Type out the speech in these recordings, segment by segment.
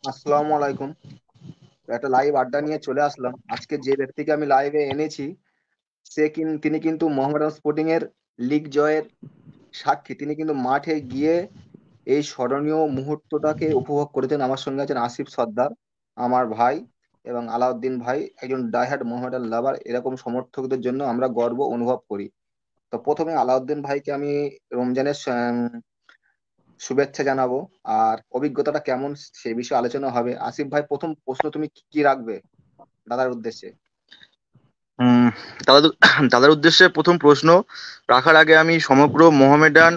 আসসালামু আলাইকুম। একটা লাইভ আড্ডা নিয়ে চলে আসলাম। আজকে যে ব্যক্তিকে আমি লাইভে এনেছি তিনি কিন্তু মোহামেডান স্পোর্টিং এর লিগ জয়ের সাক্ষী। তিনি কিন্তু মাঠে গিয়ে এই স্মরণীয় মুহূর্তটাকে উপভোগ করেছেন। আমার সঙ্গে আছেন আসিফ সর্দার, আমার ভাই, এবং আলাউদ্দিন ভাই, একজন ডাইহার্ড মোহামেডান লাভার। এরকম সমর্থকদের জন্য আমরা গর্ব অনুভব করি। তো প্রথমে আলাউদ্দিন ভাইকে আমি রমজানের শুভেচ্ছা জানাবো, আর অভিজ্ঞতাটা কেমন সে বিষয়ে আলোচনা হবে। আসিফ ভাই, প্রথম প্রশ্ন তুমি কি কি রাখবে দাদার উদ্দেশ্যে? উম, দাদার দাদার উদ্দেশ্যে প্রথম প্রশ্ন রাখার আগে আমি সমগ্র মোহামেডান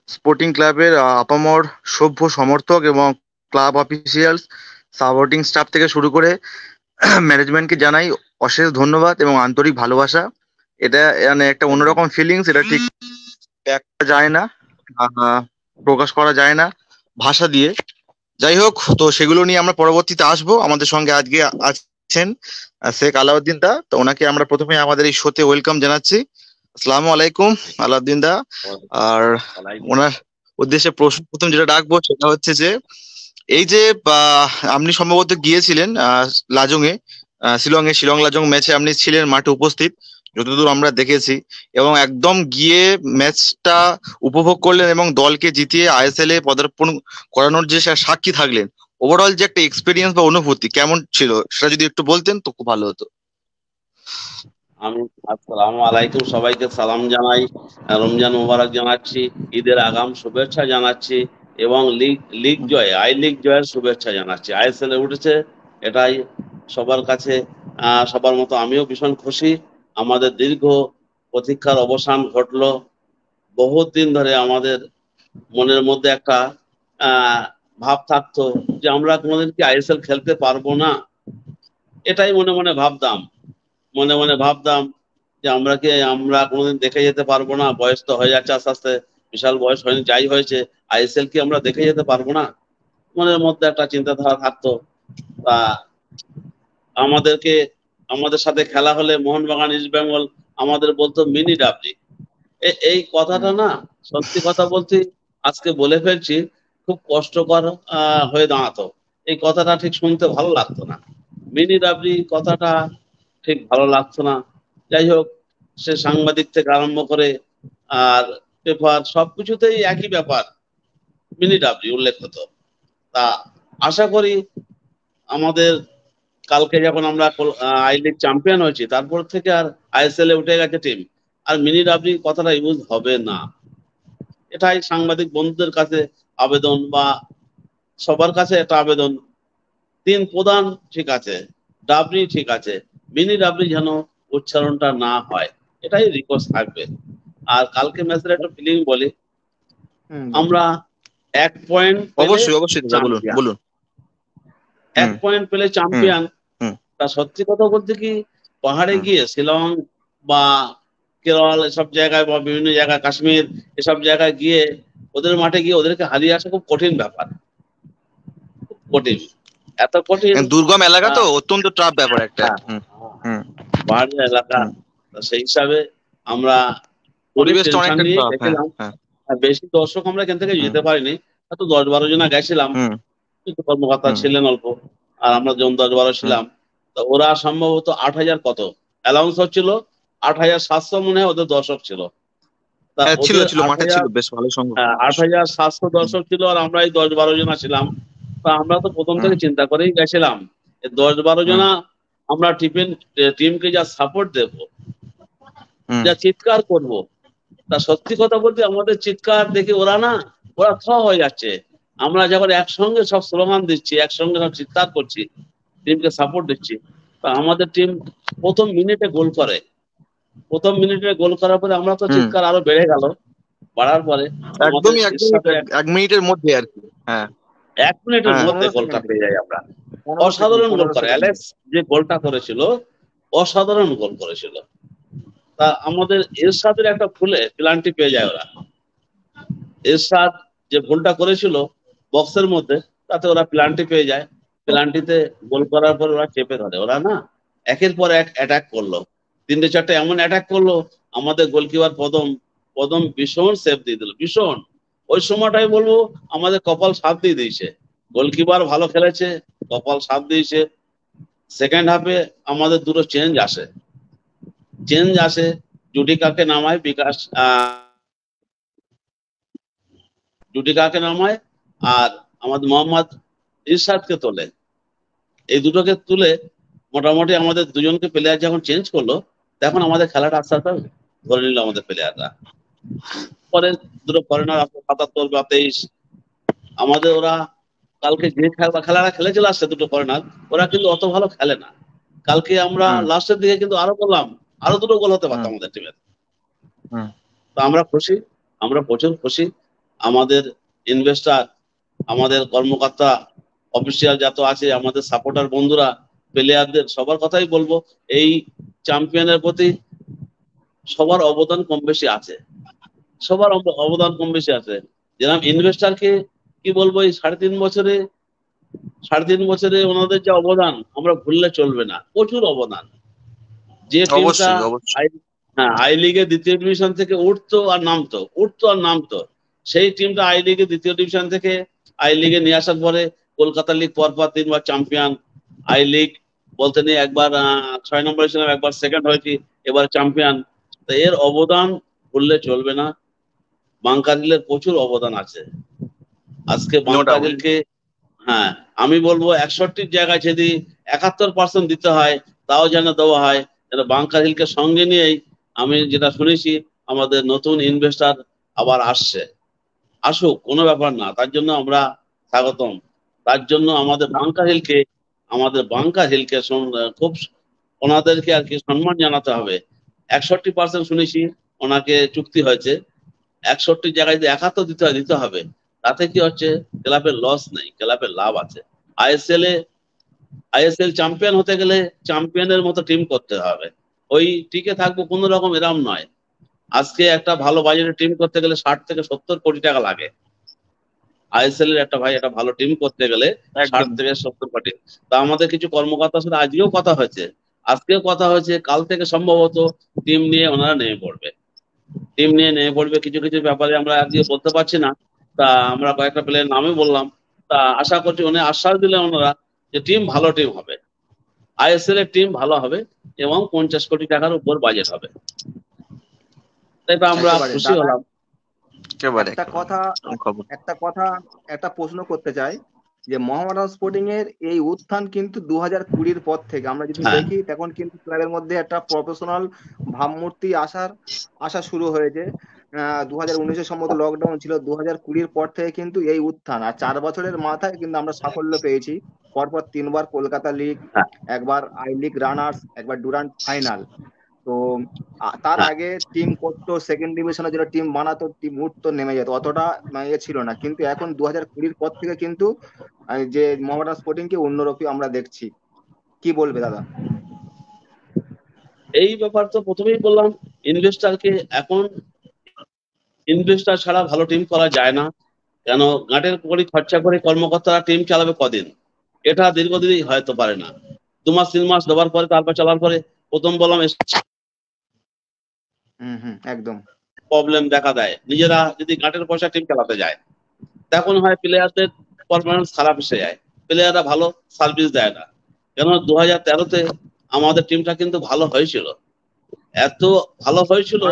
স্পোর্টিং ক্লাবের আপামর সভ্য সমর্থক এবং ক্লাব অফিসিয়ালস, সাপোর্টিং স্টাফ থেকে শুরু করে ম্যানেজমেন্টকে জানাই অশেষ ধন্যবাদ এবং আন্তরিক ভালোবাসা। এটা মানে একটা অন্যরকম ফিলিংস, এটা ঠিক ব্যাখ্যা করা যায় না, প্রকাশ করা যায় না ভাষা দিয়ে। যাই হোক, তো সেগুলো নিয়ে আমরা পরবর্তীতে আসবো। আমাদের সঙ্গে আজকে আছেন শেখ আলাউদ্দিন দা, তো ওনাকে আমরা প্রথমে আমাদের এই শোতে ওয়েলকাম জানাচ্ছি। আসসালামু আলাইকুম আলাউদ্দিন দা। আর ওনার উদ্দেশ্যে প্রশ্ন প্রথম যেটা রাখবো সেটা হচ্ছে যে এই যে আপনি সম্ভবত গিয়েছিলেন লাজং এ, শিলং লাজং ম্যাচে আপনি ছিলেন মাঠে উপস্থিত যতদূর আমরা দেখেছি, এবং একদম গিয়ে ম্যাচটা উপভোগ করলেন এবং দলকে জিতিয়ে আইএসএল এ পদার্পণ করানোর যে সাক্ষী থাকলেন। ওভারঅল যে একটা এক্সপিরিয়েন্স বা অনুভূতি কেমন ছিল সেটা যদি একটু বলতেন তো খুব ভালো হতো। আমি আসসালামু আলাইকুম, সবাইকে সালাম জানাই, রমজান মোবারক জানাচ্ছি, ঈদের আগাম শুভেচ্ছা জানাচ্ছি এবং লিগ জয়, আই লিগ জয়ের শুভেচ্ছা জানাচ্ছি। আইএসএল এ উঠেছে, এটাই সবার কাছে সবার মতো আমিও ভীষণ খুশি। আমাদের দীর্ঘ প্রতীক্ষার অবসান ঘটলো। বহুত দিন ধরে আমাদের মনের মধ্যে একটা ভাব থাকতো যে আমরা কোনোদিন কি আইএসএল খেলতে পারবো না, এটাই মনে মনে ভাবতাম যে আমরা কোনোদিন দেখে যেতে পারবো না। বয়স তো হয়ে যাচ্ছে আস্তে আস্তে, বিশাল বয়স হয়নি, যাই হয়েছে, আইএসএল কি আমরা দেখে যেতে পারবো না, মনের মধ্যে একটা চিন্তাধারা থাকতো। তা আমাদের সাথে খেলা হলে মোহনবাগান, ইস্ট বেঙ্গল আমাদের বলতো মিনি ডাবলি। এই কথাটা না, সত্যি কথা বলছি, আজকে বলে ফেলছি, খুব কষ্টকর হয়ে দাঁড়াতো। এই কথাটা ঠিক শুনতে ভালো লাগতো না, মিনি ডাবলি কথাটা ঠিক ভালো লাগতো না। যাই হোক, সে সাংবাদিক থেকে আরম্ভ করে আর পেপার সবকিছুতেই একই ব্যাপার, মিনি ডাবলি উল্লেখ হতো। তা আশা করি আমাদের কালকে যখন আমরা আই লিগ চ্যাম্পিয়ন হয়েছি, তারপর থেকে আর আইএসএল এ উঠে গেছে টিম, আর মিনি ডাবলি কথাটা ইউজ হবে না। এটাই সাংবাদিক বন্ধুদের কাছে আবেদন, বা সবার কাছে একটা আবেদন। তিন প্রধান ঠিক আছে, ডাবলি ঠিক আছে, মিনি ডাবলি যেন উচ্চারণটা না হয়, এটাই রিকোয়েস্ট থাকবে। আর কালকে ম্যাচের একটা ফিলিং বলি, আমরা 1 পয়েন্ট পেলে অবশ্যই অবশ্যই দাদা, বলুন চ্যাম্পিয়ন, বলুন। 1 পয়েন্ট পেলে হুম চ্যাম্পিয়ন। হুম তা সত্যি কথা বলতে কি, পাহাড়ে হুম গিয়ে শিলং বা কেরল এসব জায়গায় বা বিভিন্ন জায়গায়, কাশ্মীর এসব জায়গায় গিয়ে ওদের মাঠে গিয়ে ওদেরকে হারিয়ে আসা খুব কঠিন ব্যাপার, খুব কঠিন, এত কঠিন। দুর্গম এলাকা তো, আহ, অত্যন্ত টাফ ব্যাপার একটা। হ্যাঁ, হুম হুম পাহাড়ি এলাকা। হুম তা সেই হিসাবে আমরা খুবই পরিবেশটা টেনশন অনেকটা নিয়ে টাফ। হ্যাঁ গেছিলাম। হ্যাঁ। আর বেশি দর্শক আমরা এখান থেকে হুম যেতে পারিনি, হয়তো 10-12 জনা গেছিলাম, হুম কিছু কর্মকর্তা হুম ছিলেন অল্প, আর আমরা জন 10-12 হুম ছিলাম। তো ওরা সম্ভবত 8,000 কত অ্যালাউন্স হচ্ছিল, 8,700 মনে হয় ওদের দর্শক ছিল। তা হ্যাঁ, ছিল ওদের ছিল, আট মাঠে ছিল হাজার বেশ ভালো সংখ্যক হ্যাঁ, মানুষ। 8,700 হুম দর্শক ছিল, আর আমরা এই 10-12 জনা ছিলাম। তা আমরা তো প্রথম হুম থেকে চিন্তা করেই গেছিলাম, 10-12 হুম জনা আমরা টিমকে যা সাপোর্ট দেব, হুম যা চিৎকার করব। তা সত্যি কথা বলতে আমাদের চিৎকার দেখে ওরা হয়ে যাচ্ছে। আমরা যখন একসঙ্গে সব স্লোগান দিচ্ছি, একসঙ্গে সব চিৎকার করছি, টিমকে সাপোর্ট দিচ্ছি, তা আমাদের টিম প্রথম মিনিটে গোল করে। প্রথম মিনিটে গোল করার পরে আমরা তো হুম চিৎকার আরো বেড়ে গেল, বাড়ার পরে আমাদের একদমই এর একদমই সাথে এক মিনিটের মধ্যে আর কি। হ্যাঁ 1 মিনিটের হ্যাঁ। মধ্যে 15 গোলটা সেকেন্ডে, পেয়ে যাই আমরা। 15 সেকেন্ড, অসাধারণ গোল 15 করে সেকেন্ডে। অ্যালেক্স, যে গোলটা করেছিল, অসাধারণ গোল করেছিল। তা আমাদের এরশাদের একটা ফুলে পেনাল্টি পেয়ে যায় ওরা। এরশাদ যে গোলটা করেছিল বক্সের মধ্যে, তাতে ওরা পেনাল্টি পেয়ে যায়। পেনাল্টিতে গোল করার পর ওরা চেপে ধরে, ওরা না একের পর এক অ্যাটাক করলো, 3-4টে এমন অ্যাটাক করলো। আমাদের গোলকিপার পদম পদম ভীষণ সেভ দিয়ে দিল, ভীষণ। ওই সময়টাই বলবো আমাদের কপাল সাথ দিয়ে দিয়েছে, গোলকিপার ভালো খেলেছে, কপাল সাথ দিয়েছে। সেকেন্ড হাফে আমাদের দুটো চেঞ্জ আসে। জুডিকাকে নামায় বিকাশ, জুডিকাকে নামায় আর আমাদের মোহাম্মদ ইরশাদকে তোলে। এই দুটোকে তুলে মোটামুটি আমাদের দুজনকে প্লেয়ার যখন চেঞ্জ করলো, তখন আমাদের খেলাটা আস্তে আস্তে ধরে নিল আমাদের প্লেয়াররা। পরে দুটো ফরেনার ৭৭ বা ২৩, আমাদের ওরা কালকে যে খেলাটা খেলেছিল আসছে দুটো ফরেনার, ওরা কিন্তু অত ভালো খেলে না। কালকে আমরা লাস্টের দিকে কিন্তু আরো দুটো গোল হতে পারতো আমাদের টিমের। তো আমরা খুশি, আমরা প্রচুর খুশি। আমাদের ইনভেস্টার, আমাদের কর্মকর্তা, অফিসিয়াল যত আছে, আমাদের সাপোর্টার বন্ধুরা, প্লেয়ারদের সবার কথাই বলবো, এই চ্যাম্পিয়নের প্রতি সবার অবদান কম বেশি আছে, সবার অবদান কম বেশি আছে। যেরকম ইনভেস্টারকে কি বলবো, এই 3.5 বছরে ওনাদের যে অবদান আমরা ভুললে চলবে না, প্রচুর অবদান। যে টিমটা আই লিগে দ্বিতীয় ডিভিশন থেকে উঠতো আর নামতো, সেই টিমটা আই লিগে দ্বিতীয় ডিভিশন থেকে আই লিগে নিয়ে আসার পরে কলকাতা লিগ পরপর 3বার চ্যাম্পিয়ন। আই লিগ বলতে নেই, একবার 6 নম্বরে ছিলাম, একবার সেকেন্ড হয়েছি, এবার চ্যাম্পিয়ন। তো এর অবদান ভুললে চলবে না। বাংকার হিলের প্রচুর অবদান আছে। আজকে বাংকার হিলকে, হ্যাঁ আমি বলবো 61 জায়গায় যদি 71% দিতে হয়, তাও যেন দেওয়া হয়। যেন বাংকার হিলকে সঙ্গে নিয়েই, আমি যেটা শুনেছি আমাদের নতুন ইনভেস্টার আবার আসুক, কোনো ব্যাপার না, তার জন্য আমরা স্বাগতম। তার জন্য আমাদের বাংকার হিলকে খুব ওনাদেরকে আর কি সম্মান জানাতে হবে। 61% শুনেছি ওনাকে চুক্তি হয়েছে, 61 জায়গায় যদি 71 দিতে হবে, তাতে কি হচ্ছে, ক্লাবের লস নেই, ক্লাবের লাভ আছে। আইএসএল চ্যাম্পিয়ন হতে গেলে চ্যাম্পিয়নের মতো টিম করতে হবে। ওই টিকে থাকবো কোন রকম এরম নয়। আজকে একটা ভালো বাজেটের টিম করতে গেলে 60 থেকে 70 কোটি টাকা লাগে। আইএসএল এর একটা ভালো টিম করতে গেলে 60 থেকে 70 কোটি। তা আমাদের কিছু কর্মকর্তার সাথে আজকেও কথা হয়েছে, কাল থেকে সম্ভবত টিম নিয়ে ওনারা নেমে পড়বে। কিছু কিছু ব্যাপারে আমরা আজকে বলতে পারছি না, তা আমরা কয়েকটা প্লেয়ার নামে বললাম। তা আশা করছি উনি আশ্বাস দিলেন ওনারা যে ভালো টিম হবে, আইএসএল এর টিম ভালো হবে এবং 50 কোটি টাকার উপর বাজেট হবে। তাই আমরা খুশি হলাম। একটা প্রশ্ন করতে চাই যে মোহামেডান স্পোর্টিং এর এই উত্থান কিন্তু 2020 পর থেকে আমরা যদি দেখি, তখন কিন্তু ক্লাবের মধ্যে একটা প্রফেশনাল ভাবমূর্তি আসা শুরু হয়েছে। 2019 সম্ভবত লকডাউন ছিল, 2020 পর থেকে কিন্তু এই উত্থান, আর 4 বছরের মাথায় কিন্তু আমরা সাফল্য পেয়েছি। পরপর 3বার কলকাতা লিগ, একবার আই লিগ রানার্স, একবার ডুরান্ট ফাইনাল। তো তার আগে টিম করতো, সেকেন্ড ডিভিশনের জন্য টিম বানাতো, টিম উঠতো নেমে যেত, অতটা ছিল না। কিন্তু এখন 2020 পর থেকে কিন্তু যে মোহামেডান স্পোর্টিং কে অন্যরূপী আমরা দেখছি। কি বলবে দাদা? এই ব্যাপার তো প্রথমেই বললাম, ইনভেস্টার ছাড়া ভালো টিম করা যায় না। কেন, গাঁটের কোটি খরচা করে কর্মকর্তারা টিম চালাবে কদিন? এটা দীর্ঘদিনই হয়তো পারে না। 2 মাস 3 মাস দেওয়ার পরে, তারপর চালার পরে প্রথম বললাম একদম প্রবলেম দেখা দেয়। নিজেরা যদি গাঁটের পয়সা টিম চালাতে যায়, তখন হয় প্লেয়ারদের পারফরমেন্স খারাপ এসে যায়, প্লেয়াররা ভালো সার্ভিস দেয় না। কেন, 2013-তে আমাদের টিমটা কিন্তু ভালো হয়েছিল, এত ভালো হয়েছিল,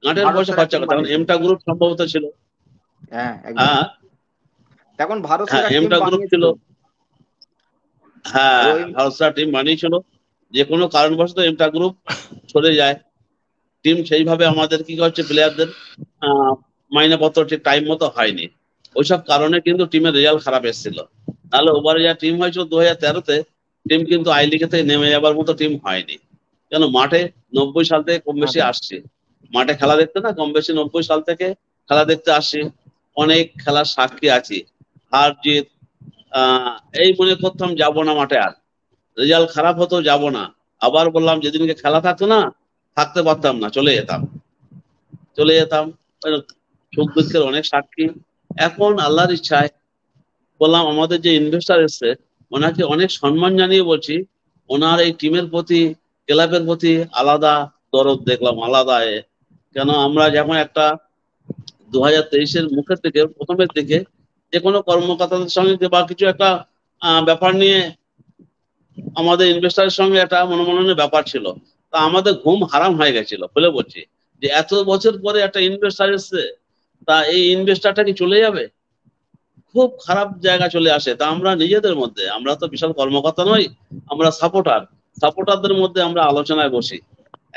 গাঁটের পয়সা খরচা করতে। তখন এমটা গ্রুপ সম্ভবত ছিল, তখন ভারত এমটা গ্রুপ ছিল, ভারত টিম বানিয়েছিল। যে কোনো কারণবশত এমটা গ্রুপ চলে যায়, টিম সেইভাবে আমাদের কি হচ্ছে, প্লেয়ারদের মাইনে পত্র ঠিক টাইম মতো হয়নি, ওইসব কারণে কিন্তু টিমের রেজাল্ট খারাপ এসেছিল। তাহলে ওভারে যা টিম হয়েছিল 2013-তে, টিম কিন্তু আই লিগে থেকে নেমে যাবার মতো টিম হয়নি। কেন, মাঠে 90 সাল থেকে কম বেশি আসছি, মাঠে খেলা দেখতে না, কম বেশি 90 সাল থেকে খেলা দেখতে আসছি, অনেক খেলার সাক্ষী আছি, হার জিত। এই মনে করতাম যাবো না মাঠে, আর রেজাল্ট খারাপ হতো যাবো না। আবার বললাম, যেদিনকে খেলা থাকতো না, থাকতে পারতাম না, চলে যেতাম। সুখ দুঃখের অনেক সাক্ষী। এখন আল্লাহর ইচ্ছায় বললাম, আমাদের যে ইনভেস্টার এসছে, ওনাকে অনেক সম্মান জানিয়ে বলছি, ওনার এই টিমের প্রতি, ক্লাবের প্রতি আলাদা দরদ দেখলাম, আলাদা। কেন, আমরা যখন একটা 2023-এর প্রথমের দিকে যে কোনো কর্মকর্তাদের সঙ্গে বা কিছু একটা ব্যাপার নিয়ে আমাদের ইনভেস্টারের সঙ্গে একটা মনোমালিন্যের ব্যাপার ছিল। তা আমাদের ঘুম হারাম হয়ে গেছিল, বলে বলছি যে এত বছর পরে একটা ইনভেস্টার এসছে, তা এই ইনভেস্টারটা কি চলে যাবে? খুব খারাপ জায়গা চলে আসে। তা আমরা নিজেদের মধ্যে, আমরা তো বিশাল কর্মকর্তা নই, আমরা সাপোর্টারদের মধ্যে আমরা আলোচনায় বসি।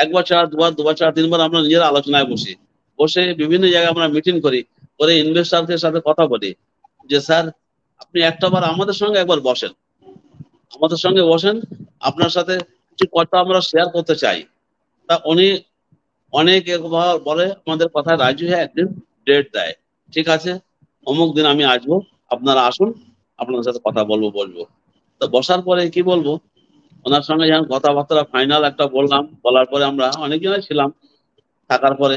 একবার ছাড়া দুবার ছাড়া তিনবার আমরা নিজেরা আলোচনায় বসি, বসে বিভিন্ন জায়গায় আমরা মিটিং করি, করে ইনভেস্টারদের সাথে কথা বলি যে স্যার আপনি একটাবার আমাদের সঙ্গে একবার বসেন, আপনার সাথে কিছু কথা আমরা শেয়ার করতে চাই। তা উনি অনেক একবার বলে, আমাদের কথায় রাজি হয়ে একদিন ডেট দেয়, ঠিক আছে অমুক দিন আমি আসবো, আপনারা আসুন, আপনাদের সাথে কথা বলবো। তো বসার পরে কি বলবো, ওনার সঙ্গে যখন কথাবার্তা ফাইনাল একটা বলার পরে আমরা অনেকজনই ছিলাম, থাকার পরে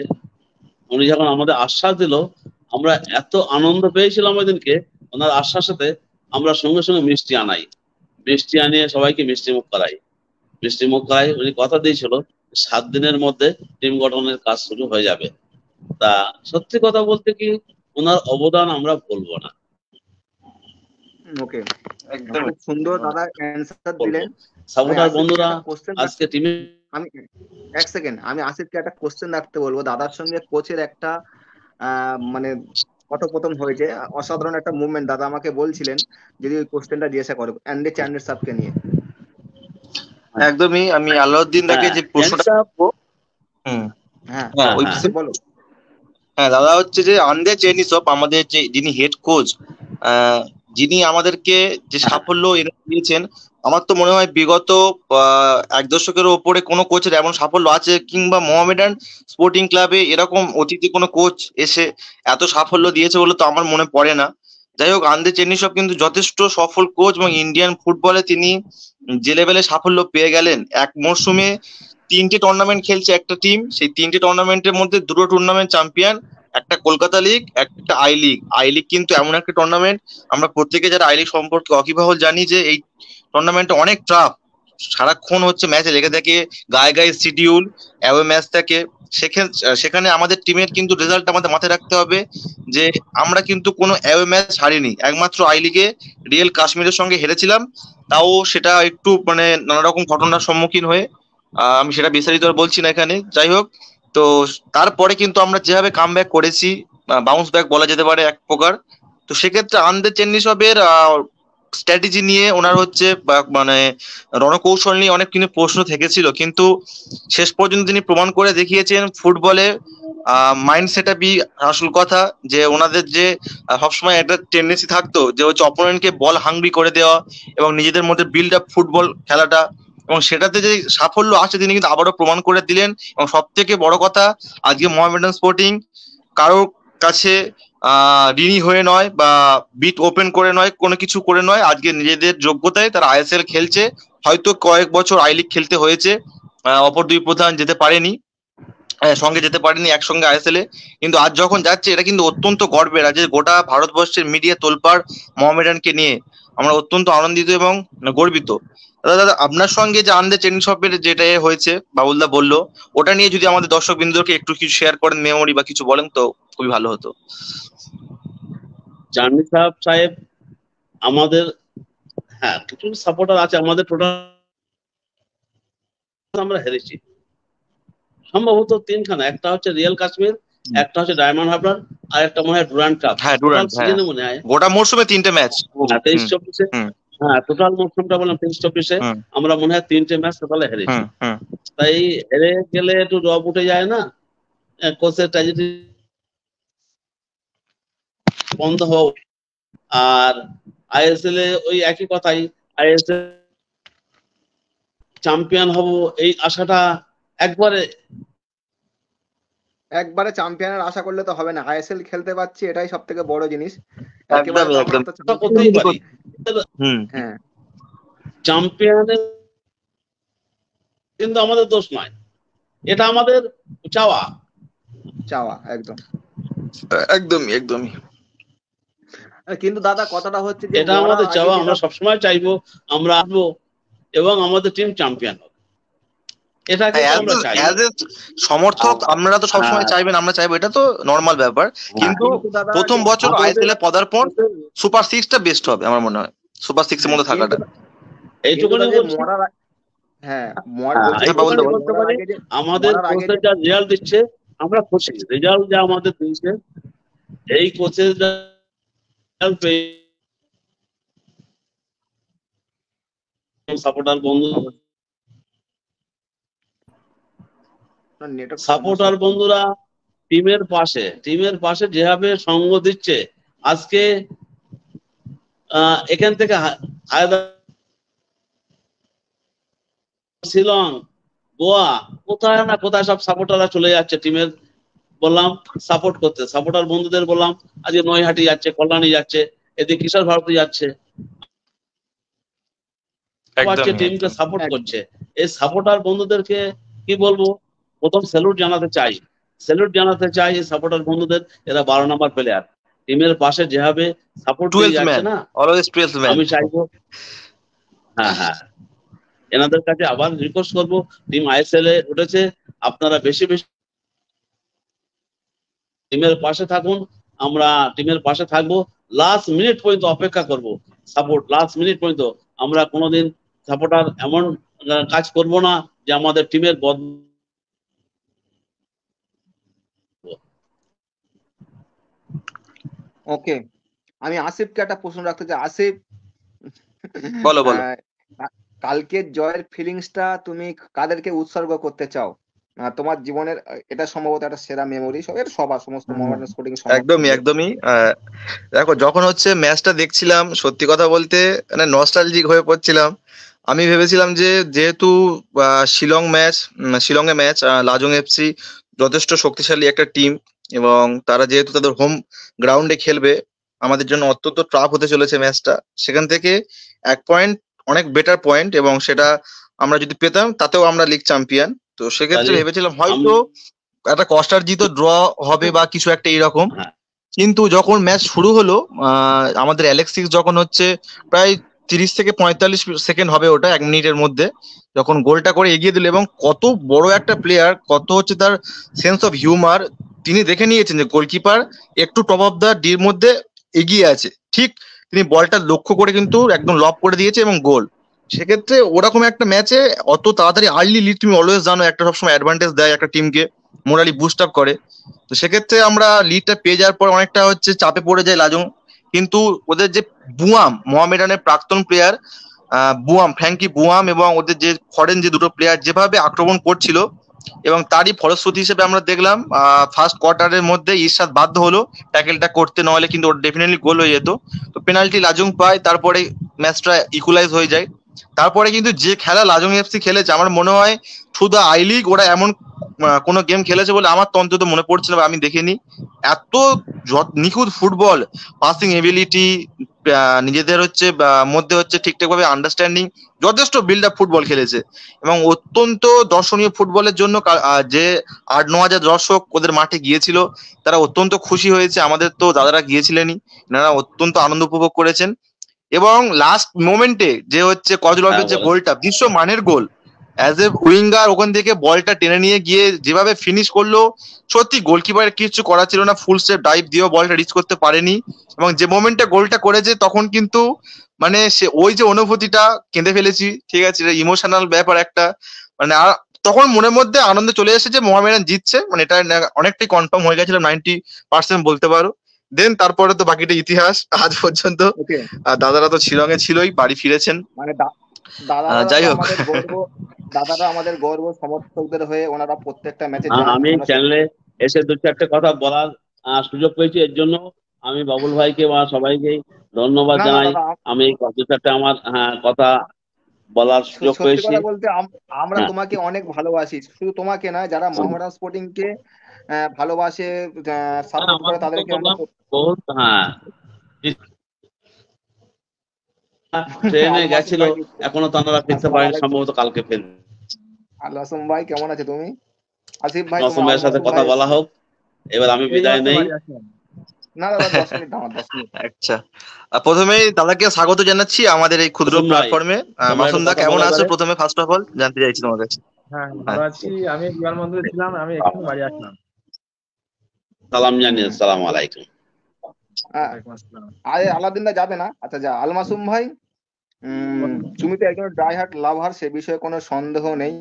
উনি যখন আমাদের আশ্বাস দিল, আমরা এত আনন্দ পেয়েছিলাম ওই দিনকে। ওনার আশ্বাসেতে আমরা সঙ্গে সঙ্গে মিষ্টি আনিয়ে সবাইকে মিষ্টি মুখ করাই। উনি কথা দিয়েছিল 7 দিনের মধ্যে টিম গঠনের কাজ শুরু হয়ে যাবে। তা সত্যি কথা বলতে কি, ওনার অবদান আমরা ভুলবো না। ওকে, একদম খুব সুন্দর দাদা অ্যান্সার দিলেন। সাপোর্টার বন্ধুরা, আজকে টিমে আমি এক সেকেন্ড, আমি আসিফকে একটা কোশ্চেন রাখতে বলবো। দাদার সঙ্গে কোচের একটা মানে কথোপকথন হয়েছে, অসাধারণ একটা মুভমেন্ট। দাদা আমাকে বলছিলেন যদি ওই কোশ্চেনটা জিজ্ঞাসা করো অ্যান্ডে চ্যান্ডের সাপকে নিয়ে। একদমই, আমি আলাউদ্দিন দাকে যে প্রশ্নটা হ্যাঁ ওই বলো। হ্যাঁ দাদা, হচ্ছে যে আন্দ্রে চেনিসপ আমাদের যে যিনি হেড কোচ, যিনি আমাদেরকে যে সাফল্য এনে দিয়েছেন, আমার তো মনে হয় বিগত 1 দশকের ওপরে কোনো কোচের এমন সাফল্য আছে, কিংবা মোহামেডান স্পোর্টিং ক্লাবে এরকম অতীতে কোনো কোচ এসে এত সাফল্য দিয়েছে বলে তো আমার মনে পড়ে না। যাই হোক, আন্দ্রে চেনিসপ কিন্তু যথেষ্ট সফল কোচ, এবং ইন্ডিয়ান ফুটবলে তিনি যে লেভেলে সাফল্য পেয়ে গেলেন, এক মরশুমে 3টে টুর্নামেন্ট খেলছে একটা টিম, সেই 3টে টুর্নামেন্টের মধ্যে 2টো টুর্নামেন্ট চ্যাম্পিয়ন, একটা কলকাতা লিগ, একটা আই লিগ কিন্তু এমন একটা টুর্নামেন্ট, আমরা প্রত্যেকে যারা আই লিগ সম্পর্কে ওয়াকিবহাল জানি যে এই টুর্নামেন্টে অনেক টাফ, সারাক্ষণ হচ্ছে ম্যাচে লেগে থাকে, গায়ে শিডিউল, অ্যাওয়ে ম্যাচ থাকে। সেখানে আমাদের টিমের কিন্তু রেজাল্ট আমাদের মাথায় রাখতে হবে যে আমরা কিন্তু কোনো অ্যাওয়ে ম্যাচ হারিনি, একমাত্র আই লিগে রিয়েল কাশ্মীরের সঙ্গে হেরেছিলাম, তাও সেটা একটু মানে নানা রকম ঘটনার সম্মুখীন হয়ে, আমি সেটা বিস্তারিত আর বলছি না এখানে। যাই হোক, তো তারপরে কিন্তু আমরা যেভাবে কামব্যাক করেছি, বাউন্স ব্যাক বলা যেতে পারে এক প্রকার। তো সেক্ষেত্রে আন্দ্রে চেনিসপের স্ট্র্যাটেজি নিয়ে ওনার হচ্ছে মানে রণকৌশল নিয়ে অনেক কিন্তু প্রশ্ন থেকেছিল, কিন্তু শেষ পর্যন্ত তিনি প্রমাণ করে দেখিয়েছেন ফুটবলে মাইন্ড সেটআপই আসল কথা। যে ওনাদের যে সবসময় একটা টেন্ডেন্সি থাকতো যে হচ্ছে অপোনেন্টকে বল হাংরি করে দেওয়া এবং নিজেদের মধ্যে বিল্ড আপ ফুটবল খেলাটা, এবং সেটাতে যে সাফল্য আছে তিনি কিন্তু আবারও প্রমাণ করে দিলেন। এবং সব থেকে বড় কথা, আজকে মোহামেডান স্পোর্টিং কারোর কাছে ঋণী হয়ে নয় বা বিট ওপেন করে নয়, কোনো কিছু করে নয়, আজকে নিজেদের যোগ্যতায় তারা আইএসএল খেলছে। হয়তো কয়েক বছর আই লিগ খেলতে হয়েছে, অপর 2 প্রধান যেতে পারেনি, সঙ্গে যেতে পারেনি একসঙ্গে আইএসএল এ, কিন্তু আজ যখন যাচ্ছে এটা কিন্তু অত্যন্ত গর্বের। আজ গোটা ভারতবর্ষের মিডিয়া তোলপাড় মোহামেডানকে নিয়ে, আমরা অত্যন্ত আনন্দিত এবং গর্বিত। দাদা, আপনার সঙ্গে যে আন্দ্রে চেনিসপের যেটা হয়েছে বাবুলদা বললো, ওটা নিয়ে যদি আমাদের দর্শক বিন্দুকে একটু কিছু শেয়ার করেন, মেমোরি বা কিছু বলেন তো খুবই ভালো হতো। জার্নি সাহেব আমাদের কিছু সাপোর্টার আছে, আমাদের টোটাল আমরা হেরেছি সম্ভবত 3খানা, একটা হচ্ছে রিয়েল কাশ্মীর, একটা হচ্ছে ডায়মন্ড হারবার, আর একটা মনে হয় ডুরান্ড কাপ। সিজনে মনে হয় গোটা মরশুমে 3টে ম্যাচ, 23-24 টোটাল মরশুমটা বললাম 23-24 আমরা মনে হয় 3টে ম্যাচ টোটালে হেরেছি। তাই হেরে গেলে একটু রব উঠে যায় না, কোচের ট্র্যাজেডি বন্ধ হওয়া। আর আইএসএল এ ওই একই কথাই, আইএসএল চ্যাম্পিয়ন হব এই আশাটা একবারে চ্যাম্পিয়নের আশা করলে তো হবে না, আইএসএল খেলতে পারছি এটাই সব থেকে বড় জিনিস। চ্যাম্পিয়নের কিন্তু আমাদের দোষ নয়, এটা আমাদের চাওয়া। একদমই। কিন্তু দাদা কথাটা হচ্ছে যে এটা আমাদের চাওয়া, আমরা সবসময় চাইবো আমরা আসবো এবং আমাদের টিম চ্যাম্পিয়ন হবে, এটাকে আমরা চাই। সমর্থক আপনারা তো সবসময় চাইবেন, আমরা চাইবো, এটা তো নরমাল ব্যাপার। কিন্তু প্রথম বছর আইএসএল এ পদার্পণ সুপার 6টা বেস্ট হবে আমার মনে হয়, সুপার 6 এর মধ্যে থাকাটা। এইটুকুনি যে বলছি। মরার হ্যাঁ হ্যাঁ, বলছি এইটুকুনি যে বলতে মরার পারি, আগে যে আমাদের মরার আগে কোচের যে যা রেজাল্ট দিচ্ছে আমরা খুশি। রেজাল্ট যা আমাদের দিচ্ছে, এই কোচের রেজাল্ট পেয়ে সাপোর্টার বন্ধু নেটওয়ার্ক সমস্যা সাপোর্টার হচ্ছে। বন্ধুরা টিমের পাশে যেভাবে সঙ্গ দিচ্ছে আজকে, এখান থেকে শিলং, গোয়া, কোথায় না কোথায় সব সাপোর্টাররা চলে যাচ্ছে টিমের, বললাম সাপোর্ট করতে। সাপোর্টার বন্ধুদের বললাম আজকে নৈহাটি যাচ্ছে, কল্যাণী যাচ্ছে, এদিকে কিশোর ভারতী যাচ্ছে, একদমই টিমকে একদম সাপোর্ট একদম। করছে। এই সাপোর্টার বন্ধুদেরকে কি বলবো, প্রথম স্যালুট জানাতে চাই এই সাপোর্টার বন্ধুদের। এরা 12 নম্বর প্লেয়ার, টিমের পাশে যেভাবে সাপোর্ট দিয়ে 12th যাচ্ছে ম্যান, না, অলওয়েজ 12th ম্যান। আমি চাইবো, হ্যাঁ হ্যাঁ, এনাদের কাছে আবার রিকোয়েস্ট করবো, টিম আইএসএল এ উঠেছে, আপনারা বেশি বেশি টিমের পাশে থাকুন। আমরা টিমের পাশে থাকবো, লাস্ট মিনিট পর্যন্ত অপেক্ষা করব, সাপোর্ট লাস্ট মিনিট পর্যন্ত। আমরা কোনোদিন সাপোর্টার এমন কাজ করব না যে আমাদের টিমের ওকে, আমি আসিফকে একটা প্রশ্ন রাখতে চাই। আসিফ, বলো বলো। কালকের জয়ের ফিলিংসটা তুমি কাদেরকে উৎসর্গ করতে চাও? তোমার জীবনের এটা সম্ভবত একটা সেরা মেমোরি, সবার সমস্ত মোহামেডান স্পোর্টিং একদমই সমর্থকদের। একদমই দেখো, যখন হচ্ছে ম্যাচটা দেখছিলাম, সত্যি কথা বলতে মানে নস্টালজিক হয়ে পড়ছিলাম। আমি ভেবেছিলাম যে যেহেতু শিলংয়ে ম্যাচ, লাজং এফসি যথেষ্ট শক্তিশালী একটা টিম, এবং তারা যেহেতু তাদের হোম গ্রাউন্ডে খেলবে, আমাদের জন্য অত্যন্ত টাফ হতে চলেছে ম্যাচটা। সেখান থেকে 1 পয়েন্ট অনেক বেটার পয়েন্ট, এবং সেটা আমরা যদি পেতাম তাতেও আমরা লিগ চ্যাম্পিয়ন। তো সেক্ষেত্রে ভেবেছিলাম হয়তো একটা কষ্টার্জিত ড্র হবে বা কিছু একটা এরকম। হ্যাঁ, কিন্তু যখন ম্যাচ শুরু হলো, আমাদের অ্যালেক্সিস যখন হচ্ছে প্রায় 30 থেকে 45 সেকেন্ড হবে, ওটা 1 মিনিটের মধ্যে যখন গোলটা করে এগিয়ে দিল, এবং কত বড় একটা প্লেয়ার, কত হচ্ছে তার সেন্স অফ হিউমার, তিনি দেখে নিয়েছেন যে গোলকিপার একটু টপ অফ দা ডির মধ্যে এগিয়ে আছে, ঠিক তিনি বলটা লক্ষ্য করে কিন্তু একদম লব করে দিয়েছে এবং গোল। সেক্ষেত্রে ওরকম একটা ম্যাচে অত তাড়াতাড়ি আর্লি লিড, তুমি অলওয়েজ জানো, একটা সবসময় অ্যাডভান্টেজ দেয় একটা টিমকে, মোরালি বুস্ট আপ করে। তো সেক্ষেত্রে আমরা লিডটা পেয়ে যাওয়ার পর অনেকটা হচ্ছে চাপে পড়ে যায় লাজং। কিন্তু ওদের যে মোহামেডানের প্রাক্তন প্লেয়ার ফ্র্যাঙ্কি বুয়াম, এবং ওদের যে ফরেন যে দুটো প্লেয়ার যেভাবে আক্রমণ করছিল, এবং তারই ফলশ্রুতি হিসেবে আমরা দেখলাম ফার্স্ট কোয়ার্টারের মধ্যে ইরশাদ বাধ্য হলো ট্যাকেলটা করতে, নইলে কিন্তু ওর ডেফিনেটলি গোল হয়ে যেত। তো পেনাল্টি লাজং পায়, তারপরে ম্যাচটা ইকুয়ালাইজ হয়ে যায়। তারপরে কিন্তু যে খেলা লাজং এফসি খেলেছে, আমার মনে হয় শুধু আই লিগ ওরা এমন কোনো গেম খেলেছে বলে আমার তো অন্তত মনে পড়ছে না, বা আমি দেখিনি। এত নিখুঁত ফুটবল, পাসিং এবিলিটি, নিজেদের হচ্ছে মধ্যে হচ্ছে ঠিকঠাক ভাবে আন্ডারস্ট্যান্ডিং, যথেষ্ট বিল্ড আপ ফুটবল খেলেছে, এবং অত্যন্ত দর্শনীয় ফুটবলের জন্য যে 8-9 হাজার দর্শক ওদের মাঠে গিয়েছিল, তারা অত্যন্ত খুশি হয়েছে। আমাদের তো দাদারা গিয়েছিলেনই, এনারা অত্যন্ত আনন্দ উপভোগ করেছেন। এবং লাস্ট মোমেন্টে যে হচ্ছে কজলভের যে গোলটা, বিশ্বমানের গোল, অ্যাজ এ উইঙ্গার ওখান থেকে বলটা টেনে নিয়ে গিয়ে যেভাবে ফিনিশ করলো, সত্যি গোলকিপারের কিছু করা ছিল না, ফুল স্টেপ ডাইভ দিয়েও বলটা রিচ করতে পারেনি। এবং যে মোমেন্টে গোলটা করেছে তখন কিন্তু মানে সে ওই যে অনুভূতিটা, কেঁদে ফেলেছি, ঠিক আছে, এটা ইমোশনাল ব্যাপার একটা। মানে আর তখন মনের মধ্যে আনন্দ চলে এসেছে, মোহামেডান জিতছে, মানে এটা অনেকটাই কনফার্ম হয়ে গেছিল, 90% বলতে পারো। দেন তারপরে তো বাকিটা ইতিহাস আজ পর্যন্ত। ওকে, দাদারা তো শিলংয়ে ছিলই, বাড়ি ফিরেছেন। মানে দাদারা যাই হোক, আমাদের গর্ব, দাদারা আমাদের গর্ব, সমর্থকদের হয়ে ওনারা প্রত্যেকটা ম্যাচে আমি চ্যানেলে এসে 2-4টে কথা বলার সুযোগ পেয়েছি, এর জন্য আমি বাবুল ভাইকে বা সবাইকে ধন্যবাদ না না জানাই। দাদা, আমি 2-4টে আমার কথা বলার সুযোগ সত্যি পেয়েছি। কথা বলতে আমরা হ্যাঁ, তোমাকে অনেক ভালোবাসি, শুধু তোমাকে না, যারা মোহামেডান স্পোর্টিং কে ভালোবাসে, সাপোর্ট করে, আমাদের তো তাদেরকে বললাম বহুত, ট্রেনে আলমাসুম গেছিল, ভাই, এখনো তারা ফিরতে আসসালামু পারেনি, আলাইকুম। সম্ভবত কালকে ফিরবে। আলমাসুম ভাই, কেমন আছে তুমি? আসিফ ভাই, তোমার মাসুম ভাইয়ের সাথে আলমাসুম কথা ভাই বলা এসছে। হোক, এবার আমি বিদায় নেই। না দাদা, 10 মিনিট, আমার 10 মিনিট। আচ্ছা, প্রথমেই দাদাকে স্বাগত জানাচ্ছি আমাদের এই ক্ষুদ্র মাসুম ভাই, প্ল্যাটফর্মে। তোমরা একটু মাসুম দা কথা কেমন বলো আছো, এবারে। প্রথমে ফার্স্ট অফ অল জানতে চাইছি তোমার কাছে। হ্যাঁ, হ্যাঁ, ভালো আছি। আমি বিমানবন্দরে ছিলাম, আমি এক্ষুনি বাড়ি আসলাম। সালাম জানিয়ে আসসালামু আলাইকুম। আহ, ওয়ালাইকুম আসসালাম। আলাদিন দা যাবে না? আচ্ছা, যা আলমাসুম ভাই, তুমি তো একজন ডাইহার্ট লাভার, সে বিষয়ে কোনো সন্দেহ নেই।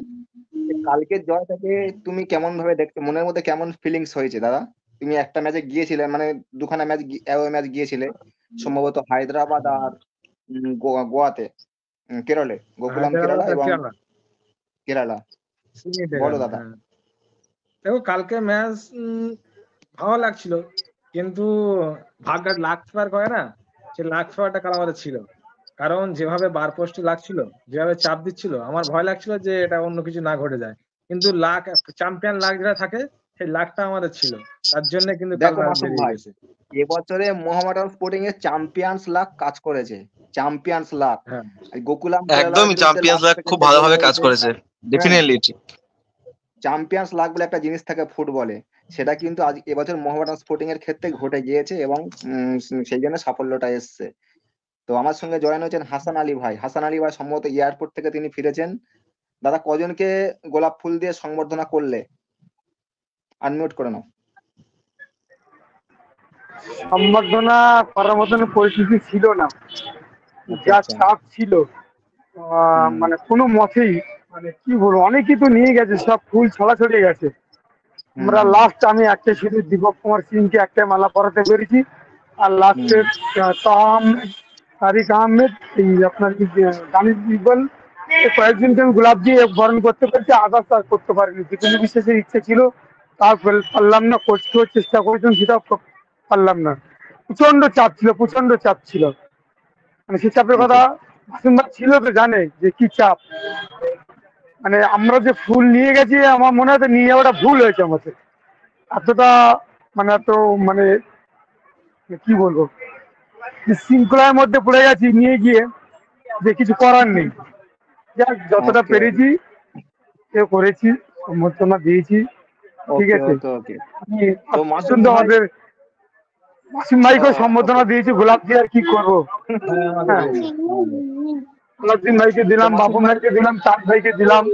কালকের জয়টাকে তুমি কেমন ভাবে দেখতে, মনের মধ্যে কেমন ফিলিংস হয়েছে দাদা? তুমি একটা ম্যাচে গিয়েছিলে, মানে দুখানা ম্যাচ অ্যাওয়ে ম্যাচ গিয়েছিলে, সম্ভবত হায়দ্রাবাদ আর গোয়াতে, কেরলে, গোকুলাম কেরালা হায়দ্রাবাদ আর এবং কেরালা কেরালা। সিমিতে বলো গেল, দাদা। হ্যাঁ। দেখো কালকে ম্যাচ ভালো লাগছিল, কিন্তু ভাগ্যের লাক ফেভার করে না, সে লাক ফেভারটা কাল আমাদের ছিল। কারণ যেভাবে বার পোস্টে লাগছিল, যেভাবে চাপ দিচ্ছিল, আমার ভয় লাগছিল যে এটা অন্য কিছু না ঘটে যায়। কিন্তু লাক, চ্যাম্পিয়ন লাক যেটা থাকে, সেই লাকটা আমাদের ছিল, তার জন্য কিন্তু কাল দেখো ম্যাচ মাসুম বেরিয়ে ভাই, গেছে। এবছরে মোহামেডান স্পোর্টিং এর চ্যাম্পিয়ন্স লাক কাজ করেছে, চ্যাম্পিয়ন্স লাক। হ্যাঁ, গোকুলাম কেরালার একদমই বিরুদ্ধে চ্যাম্পিয়ন্স লাস্ট লাগ খুব সেকেন্ডে গোল ভালোভাবে কাজ হয়েছে। করেছে, হ্যাঁ, ডেফিনেটলি ঠিক। চ্যাম্পিয়ন্স লাক বলে একটা জিনিস থাকে ফুটবলে, সেটা কিন্তু আজ এবছর মোহামেডান স্পোর্টিং এর ক্ষেত্রে ঘটে গিয়েছে এবং সেই জন্য সাফল্যটা এসছে। তো আমার সঙ্গে জয়েন হয়েছেন হাসান আলী ভাই। হাসান আলী ভাই সম্ভবত এয়ারপোর্ট থেকে তিনি ফিরেছেন। দাদা, কজনকে গোলাপ ফুল দিয়ে সংবর্ধনা করলে? আনমিউট করে নাও। সম্বর্ধনা করার মতন পরিস্থিতি ছিল না, আচ্ছা যা আচ্ছা। চাপ ছিল। মানে কোনো মতেই, মানে কি বলবো, অনেকেই তো নিয়ে গেছে, সব ফুল ছড়াছড়ি গেছে। আমরা লাস্ট আমি একটা শুধু দীপক কুমার সিংকে একটা মালা পরাতে পেরেছি, আর লাস্টে তারিক আহমেদ, এই আপনার কি দানিশ ইকবাল, এই কয়েকজনকে আমি গোলাপ দিয়ে বরণ করতে পেরেছি, আদার্স আর করতে পারিনি। যেখানে বিশ্বাসের ইচ্ছে ছিল তার পারলাম না, করতেও চেষ্টা করেছেন, সেটাও পারলাম না। প্রচন্ড চাপ ছিল, প্রচন্ড চাপ ছিল। মানে সে চাপের কথা আসিম ভাই ছিল তো, জানে যে কি চাপ। মানে আমরা যে ফুল নিয়ে গেছি, আমার মনে হয় নিয়ে যাওয়াটা ভুল হয়েছে আমাদের। এতটা মানে এত মানে কি বলবো, শৃঙ্খলার মধ্যে পড়ে গেছি নিয়ে গিয়ে, যে কিছু করার নেই। যাক, যতটা ওকে পেরেছি এ করেছি, সম্বর্ধনা দিয়েছি, ঠিক ওকে আছে। ওকে ওকে। আমি তো মাসুম পর্যন্ত ভাই, আমাদের আসিম ভাইকেও ওকে, সম্বর্ধনা দিয়েছি, গোলাপ দিয়ে আর কি করবো। হ্যাঁ আমাকে হ্যাঁ, দিয়েছে। আলাউদ্দিন ভাইকে তো দিলাম, মাসুম বাবু ভাই, ভাইকে দিলাম, চাঁদ ভাইকে দিলাম।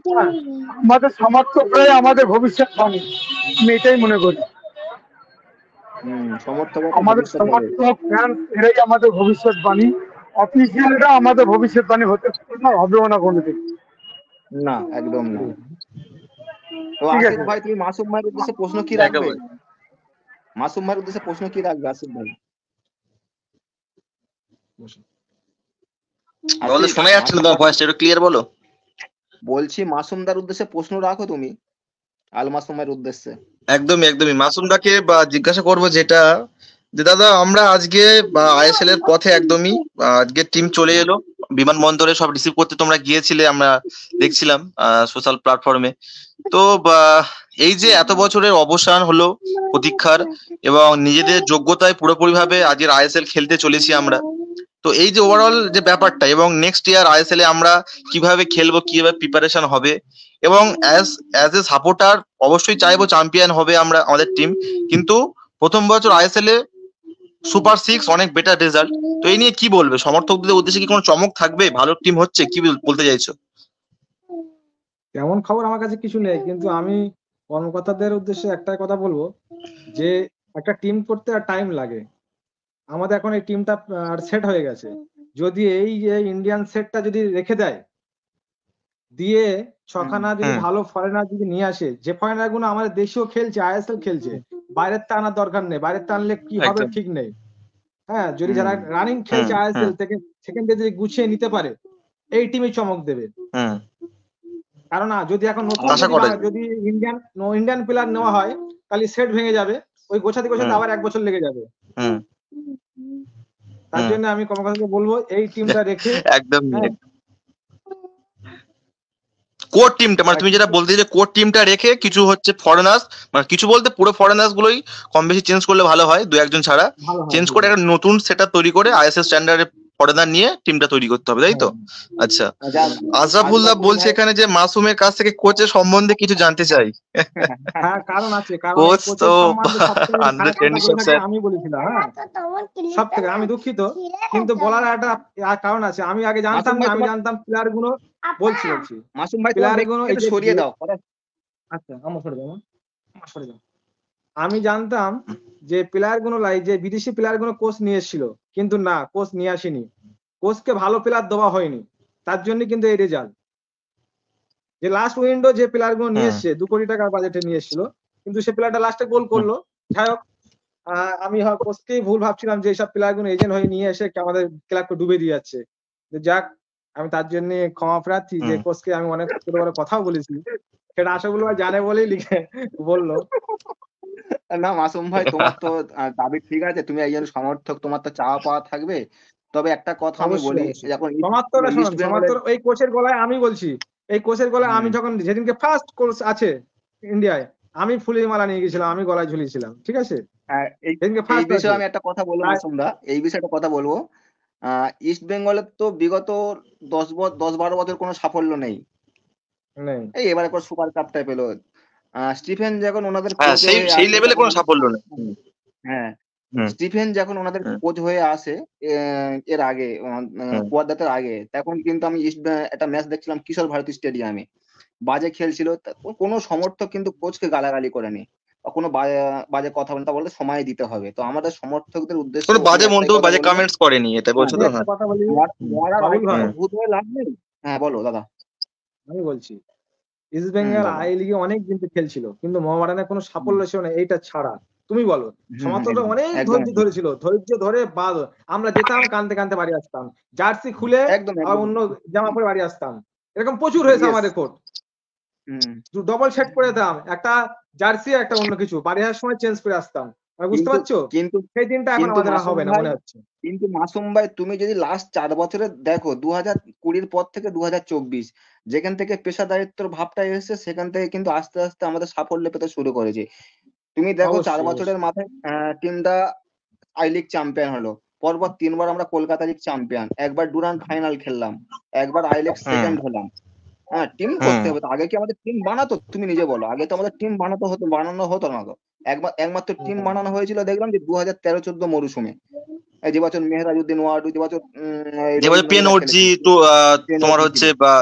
হ্যাঁ, আমাদের সমর্থকরাই আমাদের ভবিষ্যৎ বাণী, আমি এটাই মনে করি। সমর্থক তো আমাদের ভবিষ্যৎ হবে। সমর্থক ফ্যান এরাই আমাদের ভবিষ্যৎ বাণী। অফিসিয়ালরা আমাদের ভবিষ্যৎ বাণী হতে পারে না, হবেও না কোনোদিন। না, একদম না। তো ঠিক আসিফ আছে, ভাই, তুমি মাসুম ভাইয়ের উদ্দেশ্যে প্রশ্ন কি রাখবে? একেবারে মাসুম ভাইয়ের উদ্দেশ্যে প্রশ্ন কি রাখবে আসিফ ভাই? বলতে আসিফ, শোনা যাচ্ছে না, মাসুম তোমার ভাই, ভয়েসটা একটু ক্লিয়ার বলো। বলছি মাসুমদার উদ্দেশ্যে প্রশ্ন রাখো তুমি, আল মাসুমের উদ্দেশ্যে। একদমই একদমই, মাসুমদাকে বা জিজ্ঞাসা করবো যেটা, যে দাদা আমরা আজকে আইএসএল এর পথে একদমই, আজকে টিম চলে এলো বিমানবন্দরে, সব রিসিভ করতে তোমরা গিয়েছিলে, আমরা দেখছিলাম সোশ্যাল প্ল্যাটফর্মে। তো এই যে এত বছরের অবসান হলো প্রতীক্ষার, এবং নিজেদের যোগ্যতায় পুরোপুরিভাবে আজকের আইএসএল খেলতে চলেছি আমরা। তো এই যে ওভারঅল যে ব্যাপারটা, এবং নেক্সট ইয়ার আইএসএল এ আমরা কিভাবে খেলবো, কিভাবে প্রিপারেশন হবে, এবং অ্যাজ এ সাপোর্টার অবশ্যই চাইবো চ্যাম্পিয়ন হবে আমরা, আমাদের টিম। কিন্তু প্রথম বছর আইএসএল এ সুপার 6 অনেক বেটার রেজাল্ট। তো এই নিয়ে কি বলবে, সমর্থকদের উদ্দেশ্যে কি কোনো চমক থাকবে, ভালো টিম হচ্ছে, কি বলতে চাইছো? তেমন খবর আমার কাছে কিছু নেই, কিন্তু আমি কর্মকর্তাদের উদ্দেশ্যে একটাই কথা বলবো, যে একটা টিম করতে আর টাইম লাগে। আমাদের এখন এই টিমটা আর সেট হয়ে গেছে। যদি এই যে ইন্ডিয়ান সেটটা যদি রেখে দেয়, দিয়ে ছখানা যদি ভালো ফরেনার যদি নিয়ে আসে, যে ফরেনার গুলো আমাদের দেশেও খেলছে, আইএসএল খেলছে, বাইরের তা আনার দরকার নেই। বাইরের তা আনলে কি হবে একদম। ঠিক নেই। হ্যাঁ, যদি যারা রানিং খেলছে আইএসএল থেকে সেকেন্ডে যদি গুছিয়ে নিতে পারে, এই টিমই চমক দেবে। কারণ যদি এখন নতুন আশা করা যায়। যদি ইন্ডিয়ান প্লেয়ার নেওয়া হয়, তাহলে সেট ভেঙে যাবে, ওই গোছাতে গোছাতে আবার 1 বছর লেগে যাবে। তার জন্য আমি কর্মকর্তাকে বলবো এই টিমটা রেখে, একদম হ্যাঁ, কোর টিমটা, মানে তুমি যেটা বলতে যে কোর টিমটা রেখে কিছু হচ্ছে ফরেনার্স, মানে কিছু বলতে পুরো ফরেনার্স গুলোই কম বেশি চেঞ্জ করলে ভালো হয়, দু একজন ছাড়া ভালো হয়। চেঞ্জ করে একটা নতুন সেটআপ তৈরি করে আইএসএল স্ট্যান্ডার্ডে ফরেনার নিয়ে টিমটা তৈরি করতে হবে, তাই তো? আচ্ছা, আশরাফুল্লাহ বলছে এখানে যে মাসুমের কাছ থেকে কোচের সম্বন্ধে কিছু জানতে চাই। হ্যাঁ, কারণ আছে, কারণ কোচ তো আন্ডার 20 আমি বলেছিলাম। হ্যাঁ, সব থেকে আমি দুঃখিত, কিন্তু বলার একটা কারণ আছে। আমি আগে জানতাম না, আমি জানতাম প্লেয়ার গুলো, বলছি মাসুম ভাই, প্লেয়ার গুলো একটু সরিয়ে দাও। আচ্ছা, আমার সরে দাও। আমি জানতাম যে প্লেয়ার গুলো যে বিদেশি প্লেয়ার গুলো কোচ নিয়ে এসেছিল, কিন্তু না, কোচ নিয়ে আসেনি। কোচকে ভালো প্লেয়ার দেওয়া হয়নি, তার জন্য কিন্তু এই রেজাল্ট। যে লাস্ট উইন্ডো যে প্লেয়ার গুলো নিয়ে এসছে 2 কোটি টাকার বাজেটে নিয়ে এসেছিল, কিন্তু সে প্লেয়ারটা লাস্টে গোল করলো। যাই হোক, আমি কোচকেই ভুল ভাবছিলাম যে এইসব প্লেয়ার গুলো এজেন্ট হয়ে নিয়ে এসে আমাদের ক্লাবকে ডুবে দিয়ে যাচ্ছে। যাক, আমি তার জন্য ক্ষমা প্রার্থী যে কোচকে আমি অনেক ছোট বড় কথাও বলেছি, সেটা আশাগুলো জানে বলেই লিখে বললো। না মাসুম ভাই, তোমার তো দাবি ঠিক আছে, তুমি একজন সমর্থক, তোমার তো চাওয়া পাওয়া থাকবে। তবে একটা কথা আমি অবশ্যই বলি, অবশ্যই যখন সমাপ্তটা ইস্ট শোনান, বেঙ্গলের সমাপ্তর এই কোচের গলায় আমি বলছি, এই কোচের গলায় আমি যখন যেদিনকে ফার্স্ট কোচ আছে ইন্ডিয়ায়, আমি ফুলের মালা নিয়ে গেছিলাম, আমি গলায় ঝুলিয়েছিলাম, ঠিক আছে, এই যেদিনকে এই ফার্স্ট আছে। বিষয়ে আমি একটা কথা বলবো মাসুম দা, এই বিষয়ে একটা কথা বলবো। ইস্ট বেঙ্গলের তো বিগত 10-12 বছর কোনো সাফল্য নেই। নেই, এই এবার একবার সুপার কাপটা পেলো। স্টিফেন যখন ওনাদের হ্যাঁ, কোচ সেই হয়ে সেই আসে লেভেলে তখন কোনো সাফল্য নেই। হ্যাঁ, হুম, স্টিফেন যখন ওনাদের হুম, কোচ হয়ে আসে এর আগে হুম, কুয়াদ্রাতের আগে, তখন কিন্তু আমি একটা ম্যাচ দেখছিলাম কিশোর ভারতী স্টেডিয়ামে, বাজে খেলছিল, কোনো সমর্থক কিন্তু কোচকে গালাগালি করেনি বা কোনো বাজে কথা বলতে সময় দিতে হবে। তো আমাদের সমর্থকদের উদ্দেশ্যে কোনো আমি বাজে একটাই মন্তব্য, কথা বাজে বলবো, কমেন্টস করেনি, এটা হ্যাঁ, বলছো আমি তো? একটা হ্যাঁ। কথা বলি হুম, মরার বাবুল আগে ভাই, তো ভূত হয়ে লাভ নেই। হ্যাঁ বলো দাদা। আমি বলছি ইস্ট বেঙ্গল বলো। আই লিগে অনেক কিন্তু খেলছিল, কিন্তু মোহামেডানের কোনো সাফল্য ছিল না, এইটা ছাড়া। তুমি বলো, সমাপ্তটা একদম অনেক একদম ধৈর্য একদম ধরেছিল, ধৈর্য ধরে আমরা যেতাম কানতে কানতে বাড়ি আসতাম, জার্সি খুলে একদম আর একদম অন্য জামা পরে বাড়ি আসতাম। এরকম প্রচুর হয়েছে ইয়েস। আমার রেকর্ড। ডবল সেট করে দিতাম, একটা জার্সি একটা অন্য কিছু, বাড়ি আসার সময় চেঞ্জ করে আসতাম। বুঝতে কিন্তু পারছো? কিন্তু সেই দিনটা এখন কিন্তু আমাদের আর মাসুম হবে না ভাই, মনে হচ্ছে। তুমি যদি লাস্ট 4 বছরে দেখো, 2020 পর থেকে 2024, যেখান থেকে পেশাদারিত্বর ভাবটা এসেছে, সেখান থেকে কিন্তু আস্তে আস্তে আমাদের সাফল্য পেতে শুরু করেছে। তুমি দেখো 4 অবশ্যই বছরের অবশ্যই মাথায় টিমটা আই লিগ চ্যাম্পিয়ন হলো, পরপর 3বার আমরা কলকাতা লিগ চ্যাম্পিয়ন, একবার ডুরান্ড ফাইনাল খেললাম, একবার আই লিগ হুম, সেকেন্ড হলাম। হ্যাঁ, টিম হুম, করতে হবে তো। আগে কি আমাদের টিম বানাতো? তুমি নিজে বলো, আগে তো আমাদের টিম বানানো হতো না তো। একমাত্র টিম বানানো হয়েছিল দেখলাম যে 2013-14 মরশুমে, এই যে বছর মেহরাজউদ্দিন ওয়াদুদ, যে বছর এই যে বছর রবীন্দ্রনাথ পিএনওজি খেলেছিল, তো তোমার টেনওজি ছিল। হচ্ছে বা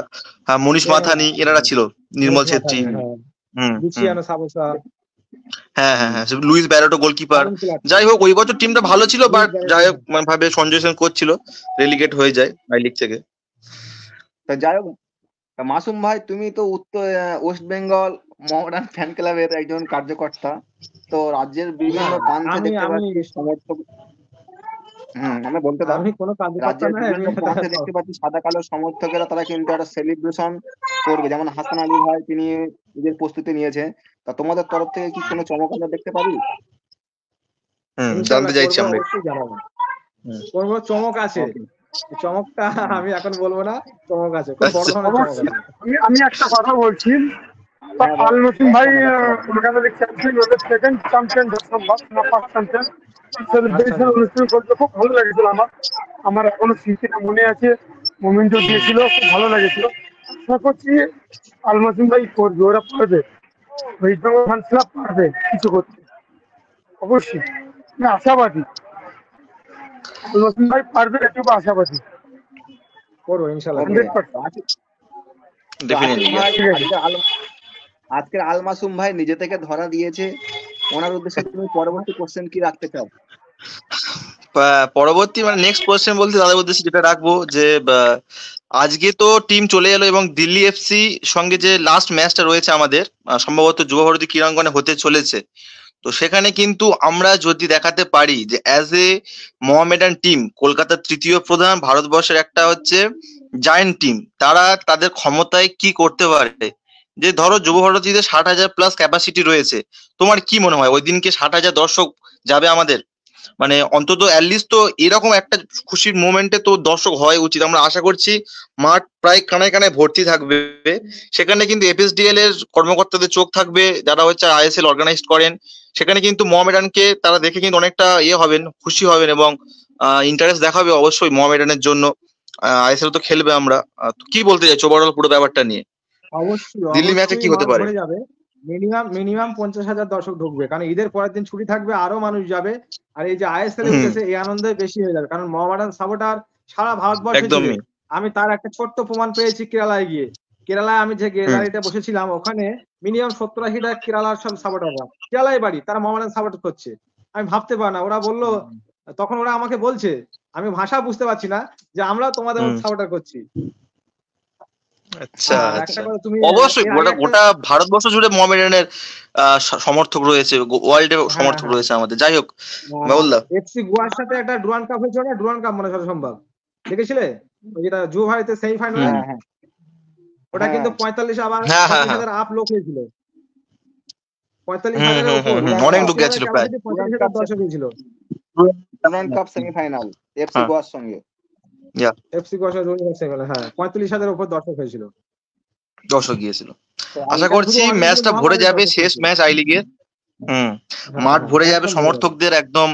মনীষ মাথানি এনারা ছিল, নির্মল মনীষ ছেত্রী। মাথানি, হ্যাঁ, হুম, হুম, লুচিয়ানো সাবোসা, হ্যাঁ, হ্যাঁ, হ্যাঁ, লুইস ব্যারেটো গোলকিপার। দারুণ প্লেয়ার ছিল। যাই হোক, ওই বছর টিমটা ভালো ছিল, লুইস বাট ব্যারেটো, যাই হোক মানে ভাবে সঞ্জয় সেন কোচ ছিল, রেলিগেট হয়ে যায় আই লিগ থেকে। তা যাই হোক, তা মাসুম ভাই, তুমি তো ওয়েস্ট বেঙ্গল মোহামেডান ফ্যান ক্লাবের একজন কার্যকর্তা, তো রাজ্যের না বিভিন্ন প্রান্তে আমি দেখতে আমি পাচ্ছি সমর্থক। আমি বলতে দাও। আমি কোনো কার্যকর্তা রাজ্যের নাই, আমি বিভিন্ন প্রান্তে দেখতে পাচ্ছি সাদা কালো সমর্থকেরা, তারা কিন্তু একটা সেলিব্রেশন করবে, যেমন হাসান আলী ভাই, তিনি নিজের প্রস্তুতি নিয়েছে। তা তোমাদের তরফ থেকে কি কোনো চমক আমরা দেখতে পারি? হুম, জানতে ইনশাল্লাহ চাইছি করবো, আমরা একটু। অবশ্যই জানাবো। হুম, করবো, চমক আছে। ওকে। এই চমকটা আমি এখন বলবো না, চমক আছে, খুব বড় আচ্ছা। ধরনের চমক অবশ্যই। আছে। আমি একটা কথা বলছি, হ্যাঁ আল নসিম ভাই একটা কথা বলো। কলকাতা লিগ চ্যাম্পিয়ন হলে সেকেন্ড চ্যাম্পিয়ন সম্ভব না, ফার্স্ট চ্যাম্পিয়ন আচ্ছা সেলিব্রেশন অনুষ্ঠান করতে খুব ভালো লেগেছিল আমার। আমার এখনো স্মৃতিটা মনে আছে, মোমেন্ট দিয়েছিল, খুব ভালো লেগেছিল। আশা করছি আল নসিম ভাই করবে, ওরা পারবে, ওয়েস্ট বেঙ্গল ফ্যান্স ক্লাব পারবে কিছু করতে, অবশ্যই। আমি আশাবাদী আল নসিম ভাই পারবে, এটুকু আশাবাদী, করবো ইনশাল্লাহ ওকে। 100%। তো আশিস ডেফিনেটলি। ভাই, ঠিক আছে। আজকের আল মাসুম ভাই নিজে থেকে ধরা দিয়েছে, ওনার উদ্দেশ্যে তুমি পরবর্তী কোশ্চেন কি রাখতে চাও? পরবর্তী মানে নেক্সট কোয়েশ্চেন বলতে দাদার উদ্দেশ্যে যেটা রাখবো যে আজকে তো টিম চলে এলো এবং দিল্লি এফসি সঙ্গে যে লাস্ট ম্যাচটা রয়েছে আমাদের, সম্ভবত যুব ভারতী ক্রীড়াঙ্গনে হতে চলেছে। তো সেখানে কিন্তু আমরা যদি দেখাতে পারি যে অ্যাজ এ মোহামেডান টিম, কলকাতার তৃতীয় প্রধান, ভারতবর্ষের একটা হচ্ছে জায়ান্ট টিম, তারা তাদের ক্ষমতায় কি করতে পারে। যে ধরো যুব ভারতীতে 60,000 প্লাস ক্যাপাসিটি রয়েছে, তোমার কি মনে হয় ওই দিনকে 60,000 দর্শক যাবে আমাদের? মানে অন্তত অ্যাটলিস্ট তো এরকম একটা খুশির মোমেন্টে তো দর্শক হওয়া উচিত। আমরা আশা করছি মাঠ প্রায় কানায় কানায় ভর্তি থাকবে। সেখানে কিন্তু এফএসডিএল এর কর্মকর্তাদের চোখ থাকবে, যারা হচ্ছে আইএসএল অর্গানাইজ করেন। সেখানে কিন্তু মোহামেডানকে তারা দেখে কিন্তু অনেকটা হবেন, খুশি হবেন এবং ইন্টারেস্ট দেখাবে অবশ্যই মোহামেডানের জন্য। আইএসএল তো খেলবে আমরা। তো কি বলতে চাইছো ওভারঅল পুরো ব্যাপারটা নিয়ে? অবশ্যই দিল্লি ম্যাচে অবশ্যই কি হতে মাঠ পারে? ভরে যাবে। মিনিমাম 50,000 দর্শক ঢুকবে, কারণ ঈদের পরের দিন ছুটি থাকবে, আরো মানুষ যাবে। আর এই যে আইএসএল এ হুম, উঠেছে, এই আনন্দে বেশি হয়ে যাবে, কারণ মোহামেডান সাপোর্টার সারা ভারতবর্ষে জুড়ে। একদমই। আমি তার একটা ছোট্ট প্রমাণ পেয়েছি কেরালায় গিয়ে। কেরালায় আমি যে হুম, গ্যালারিতে বসেছিলাম, ওখানে মিনিমাম 70-80টা কেরালার সব সাপোর্টাররা, কেরালায় বাড়ি, তারা মোহামেডান সাপোর্ট করছে। আমি ভাবতে পারি না, ওরা বললো, তখন ওরা আমাকে বলছে আমি ভাষা বুঝতে পারছি না যে আমরা তোমাদের হুম। সাপোর্টার করছি। আচ্ছা আর একটা আচ্ছা, কথা তুমি অবশ্যই এর আগে গোটা একটা গোটা ভারতবর্ষ জুড়ে মোহামেডানের সমর্থক রয়েছে, ওয়ার্ল্ডে হ্যাঁ সমর্থক হ্যাঁ রয়েছে আমাদের। যাই হোক বাবুলদা, এফসি গোয়ার সাথে একটা ডুরান্ড কাপ হয়েছিল না, ডুরান্ড কাপ মনে হয় সম্ভব দেখেছিলে, ওই যেটা যুব ভারতের সেমিফাইনালে, হুম, হ্যাঁ হ্যাঁ ওটা হ্যাঁ কিন্তু 45 আবার হ্যাঁ হ্যাঁ হ্যাঁ, 45,000 আপ লোক হয়েছিল, হুম 45,000-এর হুম উপর, হুম হুম, ডুরান্ড অনেক কাপ লোক গেছিল প্রায়। ক্যাপাসিটি ডুরান্ড 45,000 কাপ দর্শক হয়েছিল। ডুরান্ড কাপ সেমিফাইনাল এফসি হ্যাঁ, গোয়ার সঙ্গে। ইয়া, এফসি গোয়ার সাথে সেমিফাইনালে হ্যাঁ 45,000-এর উপর দর্শক হয়েছিল। দর্শক গিয়েছিল। তো আশা আমি করছি শুধু ম্যাচটা ভরে মোহামেডানের যাবে, দর্শক শেষ কিন্তু। ম্যাচ আই লিগের। হুম, হ্যাঁ মাঠ হ্যাঁ ভরে যাবে একদম ভরে যাবে। সমর্থকদের একদম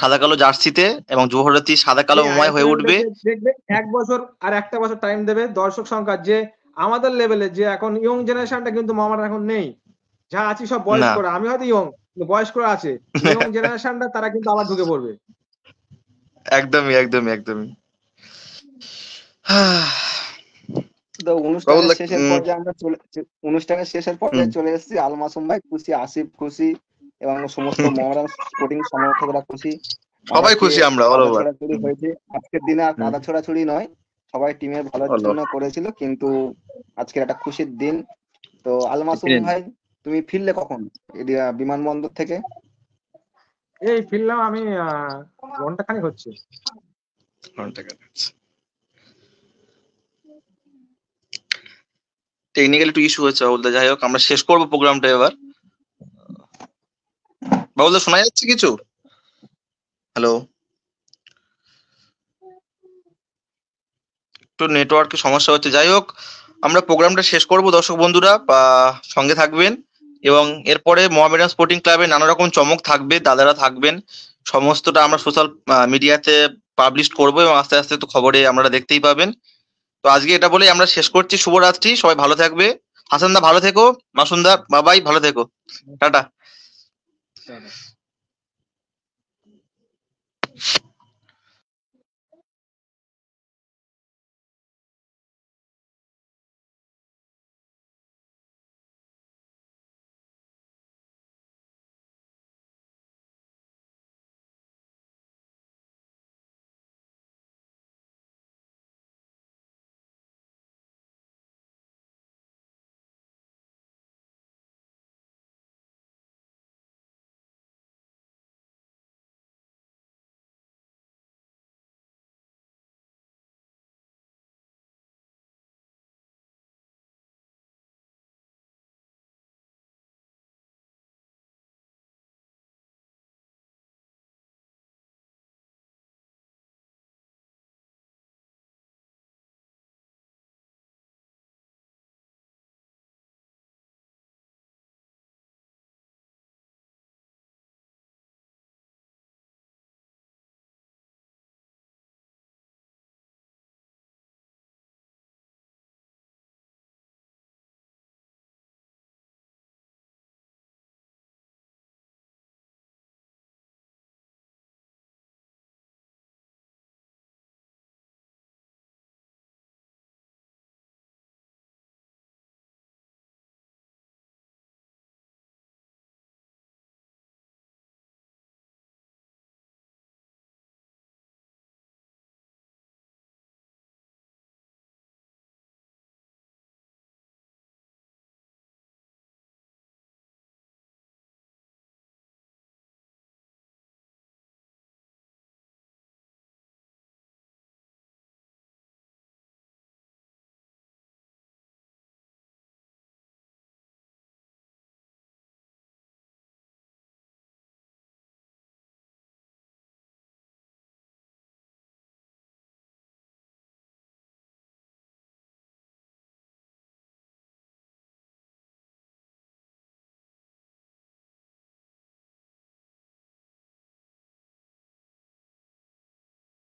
সাদা কালো জার্সিতে, এবং যুবভারতী সাদা কালো এই ময় হয়ে ISL উঠবে। দেখবে এক বছর আর একটা বছর টাইম দেবে, দর্শক সংখ্যা যে আমাদের লেভেলে, যে এখন ইয়ং জেনারেশনটা কিন্তু মামার এখন নেই, যা আছি সব না বয়স্করা, আমি হয়তো ইয়ং বয়স্করা আছে, ইয়ং জেনারেশনটা তারা কিন্তু আবার ঢুকে পড়বে। একদমই একদমই একদমই। তো বাবুলদা, অনুষ্ঠানের শেষের পর্যায়ে চলে এসেছি। আল মাসুম ভাই খুশি, আসিফ খুশি, এবং সমস্ত মোহামেডান স্পোর্টিং সমর্থকরা খুশি। সবাই অনেকে খুশি আমরা অল কাদা ওভার। ছোড়াছুড়ি হয়েছে আজকের দিনে, আর কাদা ছোড়াছুড়ি নয়, সবাই টিমের ভালোর অল জন্য করেছিল, কিন্তু আজকের একটা খুশির দিন। তো আল মাসুম ভাই, তুমি ফিরলে কখন বিমানবন্দর থেকে? এই ফিরলাম আমি ঘন্টা খানিক হচ্ছে। টেকনিক্যাল একটু ইস্যু হচ্ছে বাবুলদা, যাই হোক আমরা শেষ করবো প্রোগ্রামটা এবার। বাবুলদা শোনা যাচ্ছে কিছু? হ্যালো, একটু নেটওয়ার্কের সমস্যা হচ্ছে। যাই হোক আমরা প্রোগ্রামটা শেষ করব, দর্শক বন্ধুরা সঙ্গে থাকবেন, এবং এরপরে মোহামেডান স্পোর্টিং ক্লাবে নানা রকম চমক থাকবে, দাদারা থাকবেন, সমস্তটা আমরা সোশ্যাল মিডিয়াতে পাবলিশ করবো, এবং আস্তে আস্তে তো খবরে আপনারা দেখতেই পাবেন। তো আজকে এটা বলে আমরা শেষ করছি। শুভরাত্রি, সবাই ভালো থাকবে। হাসান দা ভালো থেকো, মাসুন দা বাবাই ভালো থেকো, টাটা।